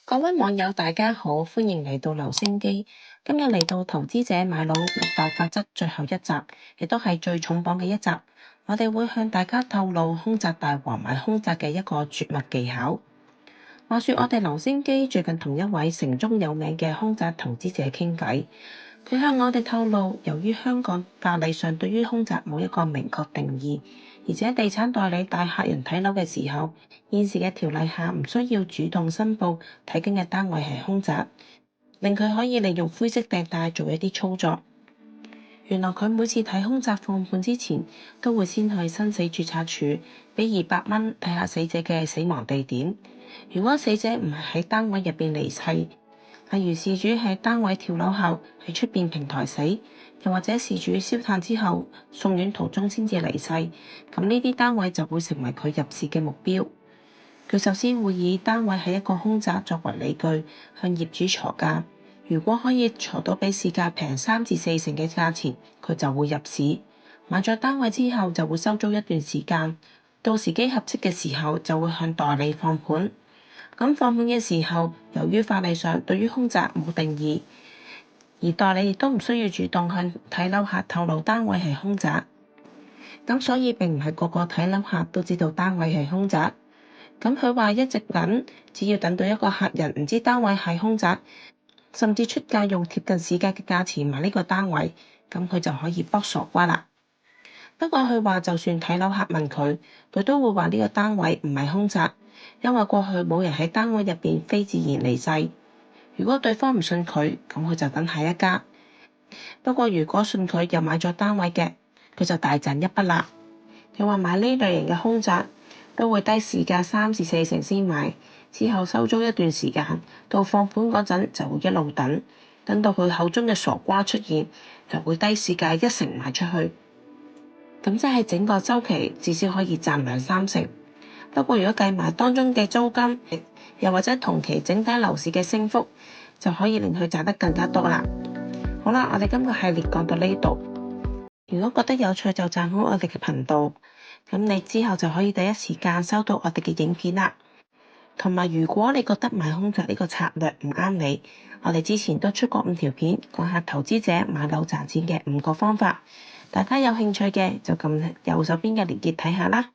各位網友大家好，歡迎嚟到留聲機。今日嚟到投資者買樓六大法則最後一集，亦都係最重磅嘅一集。我哋會向大家透露凶宅大王買凶宅嘅一個絕密技巧。話說我哋留聲機最近同一位城中有名嘅凶宅投資者傾偈，佢向我哋透露，由於香港法例上對於凶宅冇一個明確定義，而且地產代理帶客人睇樓嘅時候，現時嘅條例下唔需要主動申報睇緊嘅單位係凶宅，令佢可以利用灰色地帶做一啲操作。原來佢每次睇凶宅放盤之前，都會先去生死註冊處俾200蚊睇下死者嘅死亡地點。如果死者唔係喺單位入邊離世，例如事主喺單位跳樓後喺出邊平台死，又或者事主燒炭之後送院途中先至離世，咁呢啲單位就會成為佢入市嘅目標。佢首先會以單位係一個凶宅作為理據，向業主鋤價。如果可以鋤到比市價平3至4成嘅價錢，佢就會入市。買咗單位之後就會收租一段時間，到時機合適嘅時候就會向代理放盤。咁放盤嘅時候，由於法例上對於凶宅冇定義，而代理亦都唔需要主動向睇樓客透露單位係凶宅，咁所以並唔係個個睇樓客都知道單位係凶宅。咁佢話一直等，只要等到一個客人唔知單位係凶宅，甚至出價用貼近市價嘅價錢買呢個單位，咁佢就可以剝傻瓜啦。不過佢話就算睇樓客問佢，佢都會話呢個單位唔係凶宅，因為過去冇人喺單位入邊非自然離世。如果對方唔信佢，咁佢就等下一家。不過如果信佢又買咗單位嘅，佢就大賺一筆啦。佢話買呢類型嘅凶宅都會低市價3至4成先買，之後收租一段時間，到放盤嗰陣就會一路等，等到佢口中嘅傻瓜出現，就會低市價1成賣出去。咁即係整個週期至少可以賺2-3成。不過如果計埋當中嘅租金，又或者同期整體樓市嘅升幅，就可以令佢賺得更加多啦。好啦，我哋今個系列講到呢度。如果覺得有趣就讚好我哋嘅頻道，咁你之後就可以第一時間收到我哋嘅影片啦。同埋如果你覺得買凶宅呢個策略唔啱你，我哋之前都出過5條片，講下投資者買樓賺錢嘅5個方法。大家有興趣嘅就撳右手邊嘅連結睇下啦。